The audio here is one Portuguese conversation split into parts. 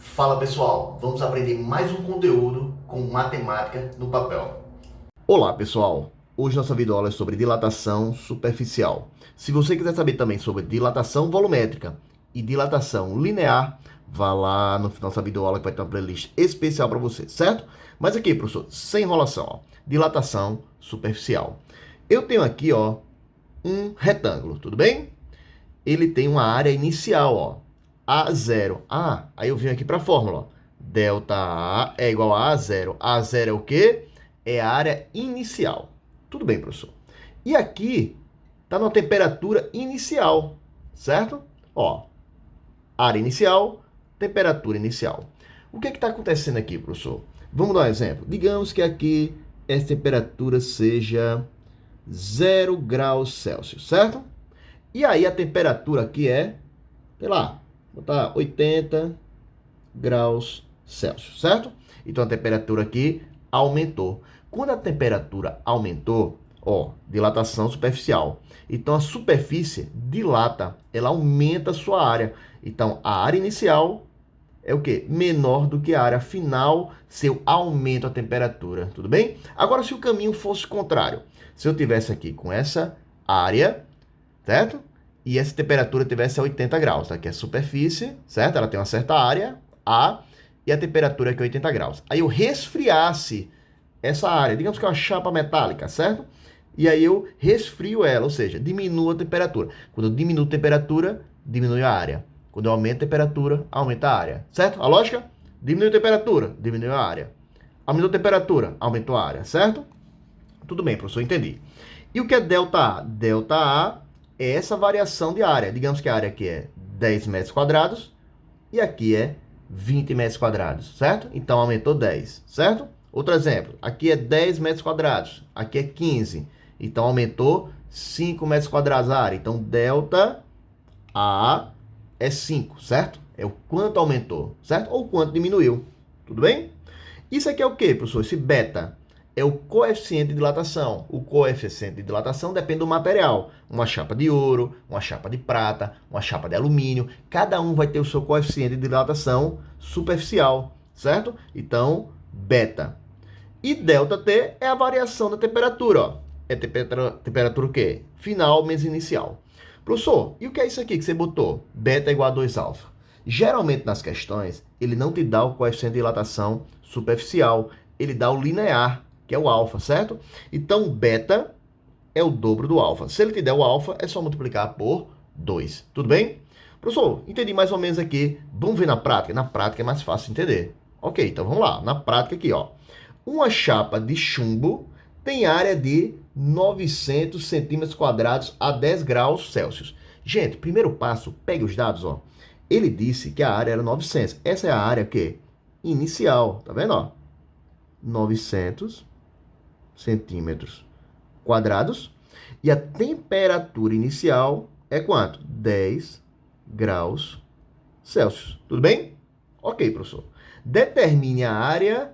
Fala pessoal, vamos aprender mais um conteúdo com matemática no papel. Olá pessoal, hoje nossa videoaula é sobre dilatação superficial. Se você quiser saber também sobre dilatação volumétrica e dilatação linear, vá lá no final dessa videoaula que vai ter uma playlist especial para você, certo? Mas aqui, professor, sem enrolação, ó, dilatação superficial. Eu tenho aqui, ó, um retângulo, tudo bem? Ele tem uma área inicial, ó, A0. Aí eu venho aqui para a fórmula, ó. Delta A é igual a A0. A0 é o quê? É a área inicial. Tudo bem, professor. E aqui está na temperatura inicial, certo? Ó, área inicial, temperatura inicial. O que está acontecendo aqui, professor? Vamos dar um exemplo. Digamos que aqui essa temperatura seja 0 graus Celsius, certo? E aí a temperatura aqui é, sei lá, vou botar 80 graus Celsius, certo? Então a temperatura aqui aumentou. Quando a temperatura aumentou, ó, dilatação superficial. Então a superfície dilata, ela aumenta a sua área. Então a área inicial é o quê? Menor do que a área final se eu aumento a temperatura, tudo bem? Agora se o caminho fosse contrário, se eu tivesse aqui com essa área, certo? E essa temperatura tivesse a 80 graus, tá? Aqui é a superfície, certo? Ela tem uma certa área, A, e a temperatura aqui é 80 graus. Aí eu resfriasse essa área, digamos que é uma chapa metálica, certo? E aí eu resfrio ela, ou seja, diminuo a temperatura. Quando eu diminuo a temperatura, diminui a área. Quando eu aumento a temperatura, aumenta a área, certo? A lógica? Diminui a temperatura, diminui a área. Aumentou a temperatura, aumentou a área, certo? Tudo bem, professor, entendi. E o que é delta A? Delta A é essa variação de área. Digamos que a área aqui é 10 metros quadrados e aqui é 20 metros quadrados, certo? Então aumentou 10, certo? Outro exemplo, aqui é 10 metros quadrados, aqui é 15, então aumentou 5 metros quadrados a área. Então delta A é 5, certo? É o quanto aumentou, certo? Ou o quanto diminuiu, tudo bem? Isso aqui é o quê, professor? Esse beta é o coeficiente de dilatação. O coeficiente de dilatação depende do material. Uma chapa de ouro, uma chapa de prata, uma chapa de alumínio. Cada um vai ter o seu coeficiente de dilatação superficial, certo? Então, beta. E delta T é a variação da temperatura, ó. É temperatura o quê? Final menos inicial. Professor, e o que é isso aqui que você botou? Beta igual a 2 alfa. Geralmente nas questões, ele não te dá o coeficiente de dilatação superficial, ele dá o linear, que é o alfa, certo? Então, beta é o dobro do alfa. Se ele te der o alfa, é só multiplicar por 2. Tudo bem? Professor, entendi mais ou menos aqui. Vamos ver na prática? Na prática é mais fácil entender. Ok, então vamos lá. Na prática aqui, ó. Uma chapa de chumbo tem área de 900 centímetros quadrados a 10 graus Celsius. Gente, primeiro passo, pegue os dados, ó. Ele disse que a área era 900. Essa é a área que inicial, tá vendo, ó? 900 centímetros quadrados. E a temperatura inicial é quanto? 10 graus Celsius. Tudo bem? Ok, professor. Determine a área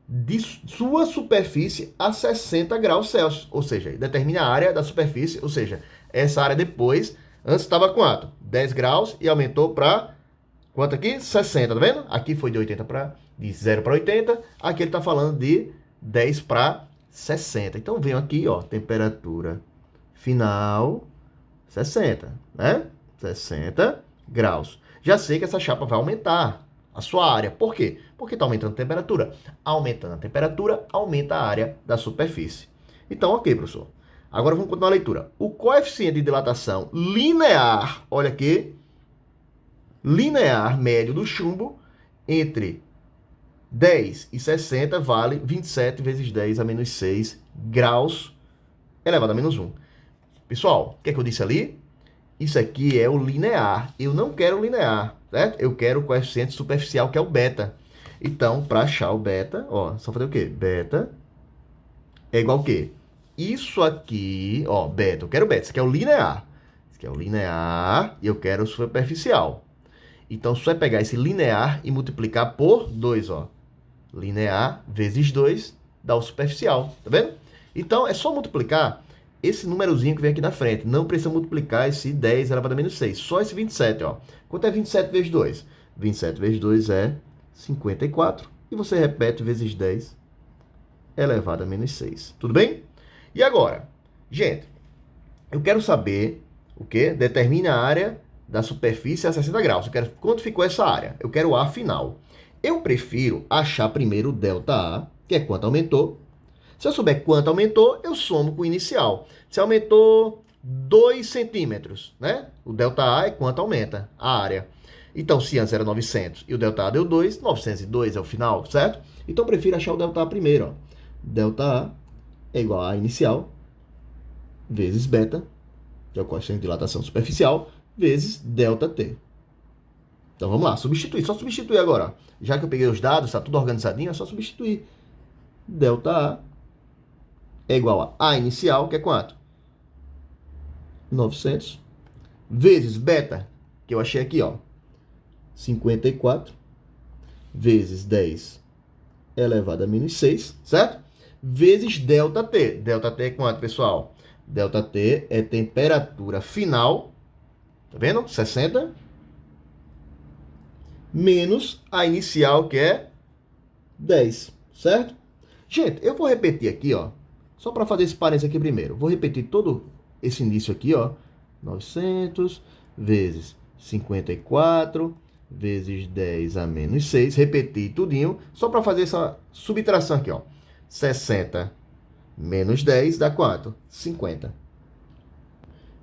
de sua superfície a 60 graus Celsius. Ou seja, determine a área da superfície, ou seja, essa área depois, antes estava quanto? 10 graus e aumentou para quanto aqui? 60, tá vendo? Aqui foi de 0 para 80, aqui ele está falando de 10 para 60. Então, venho aqui, ó, temperatura final 60, né? 60 graus. Já sei que essa chapa vai aumentar a sua área. Por quê? Porque está aumentando a temperatura. Aumentando a temperatura, aumenta a área da superfície. Então, ok, professor. Agora vamos continuar a leitura. O coeficiente de dilatação linear, olha aqui, linear médio do chumbo entre 10 e 60 vale 27 vezes 10 a menos 6 graus elevado a menos 1. Pessoal, o que é que eu disse ali? Isso aqui é o linear. Eu não quero o linear, certo? Eu quero o coeficiente superficial, que é o beta. Então, para achar o beta, ó, só fazer o quê? Beta é igual ao quê? Isso aqui, ó, beta. Eu quero beta. Isso aqui é o linear. Isso aqui é o linear e eu quero o superficial. Então, só é pegar esse linear e multiplicar por 2, ó. Linear vezes 2 dá o superficial, tá vendo? Então, é só multiplicar esse númerozinho que vem aqui na frente. Não precisa multiplicar esse 10 elevado a menos 6. Só esse 27, ó. Quanto é 27 vezes 2? 27 vezes 2 é 54. E você repete vezes 10 elevado a menos 6. Tudo bem? E agora, gente, eu quero saber o quê? Determina a área da superfície a 60 graus. Eu quero quanto ficou essa área. Eu quero o A final. Eu prefiro achar primeiro o ΔA, que é quanto aumentou. Se eu souber quanto aumentou, eu somo com o inicial. Se aumentou 2 centímetros, né? O ΔA é quanto aumenta a área. Então, se antes era 900 e o ΔA deu 2, 902 é o final, certo? Então, eu prefiro achar o ΔA primeiro. Ó. ΔA é igual a inicial vezes beta, que é o coeficiente de dilatação superficial, vezes ΔT. Então, vamos lá. Substituir. Só substituir agora. Ó. Já que eu peguei os dados, está tudo organizadinho, é só substituir. ΔA é igual a A inicial, que é quanto? 900 vezes beta, que eu achei aqui, ó, 54 vezes 10 elevado a menos 6, certo? Vezes ΔT. ΔT é quanto, pessoal? ΔT é temperatura final, tá vendo? 60 menos a inicial, que é 10, certo? Gente, eu vou repetir aqui, ó, só para fazer esse parênteses aqui primeiro. Vou repetir todo esse início aqui, ó. 900 vezes 54 vezes 10 a menos 6. Repetir tudinho, só para fazer essa subtração aqui, ó. 60 menos 10 dá quanto? 50.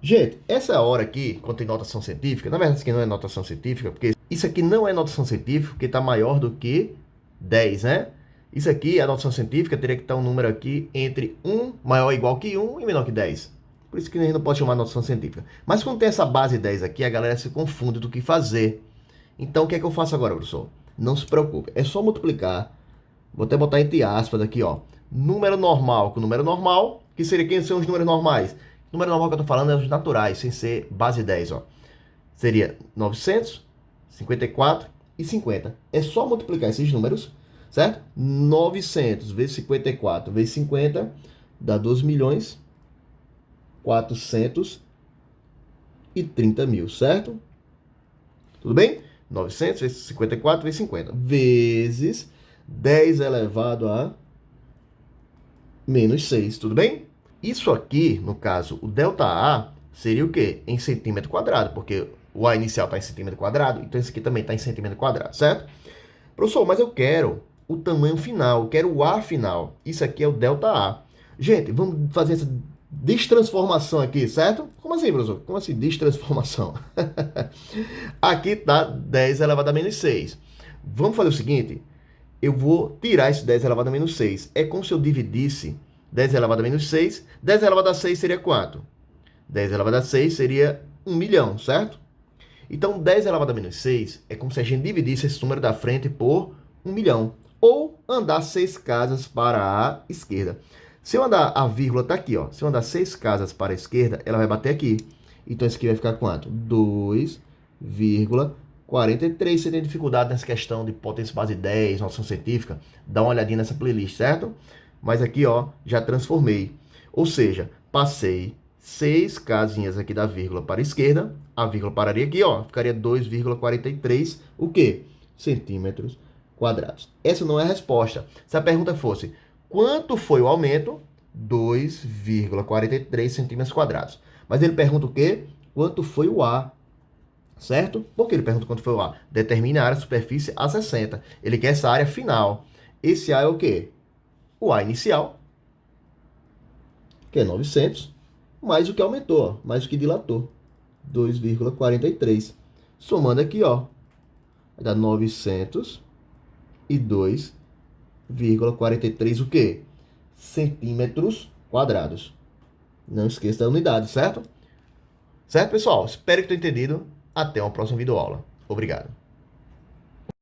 Gente, essa hora aqui, quando tem notação científica, na verdade isso aqui não é notação científica, porque isso aqui não é notação científica, porque está maior do que 10, né? Isso aqui, a notação científica, teria que estar um número aqui entre 1 maior ou igual que 1 e menor que 10. Por isso que a gente não pode chamar de notação científica. Mas quando tem essa base 10 aqui, a galera se confunde do que fazer. Então, o que é que eu faço agora, professor? Não se preocupe. É só multiplicar. Vou até botar entre aspas aqui, ó. Número normal com número normal. Que seria quem são os números normais? Número normal que eu estou falando é os naturais, sem ser base 10, ó. Seria 900, 54 e 50. É só multiplicar esses números, certo? 900 vezes 54 vezes 50 dá 12 milhões 430 mil, certo? Tudo bem? 900 vezes 54 vezes 50 vezes 10 elevado a menos 6, tudo bem? Isso aqui, no caso, o ΔA seria o quê? Em centímetro quadrado, porque o A inicial está em centímetro quadrado, então esse aqui também está em centímetro quadrado, certo? Professor, mas eu quero o tamanho final, eu quero o A final. Isso aqui é o ΔA. Gente, vamos fazer essa destransformação aqui, certo? Como assim, professor? Como assim destransformação? Aqui está 10 elevado a menos 6. Vamos fazer o seguinte, eu vou tirar esse 10 elevado a menos 6. É como se eu dividisse 10 elevado a menos 6. 10 elevado a 6 seria quanto? 10 elevado a 6 seria 1 milhão, certo? Então, 10 elevado a menos 6 é como se a gente dividisse esse número da frente por 1 milhão. Ou andar 6 casas para a esquerda. Se eu andar, a vírgula está aqui, ó. Se eu andar 6 casas para a esquerda, ela vai bater aqui. Então, isso aqui vai ficar quanto? 2,43. Você tem dificuldade nessa questão de potência base 10, noção científica, dá uma olhadinha nessa playlist, certo? Mas aqui, ó, já transformei. Ou seja, passei 6 casinhas aqui da vírgula para a esquerda, a vírgula pararia aqui, ó, ficaria 2,43, o quê? Centímetros quadrados. Essa não é a resposta. Se a pergunta fosse, quanto foi o aumento? 2,43 centímetros quadrados. Mas ele pergunta o quê? Quanto foi o A? Certo? Por que ele pergunta quanto foi o A? Determine a área de superfície a 60. Ele quer essa área final. Esse A é o quê? O A inicial, que é 900, mais o que aumentou, ó, mais o que dilatou, 2,43. Somando aqui, ó, vai dar 902,43 o quê? Centímetros quadrados. Não esqueça da unidade, certo? Certo, pessoal? Espero que tenham entendido. Até uma próxima videoaula. Obrigado.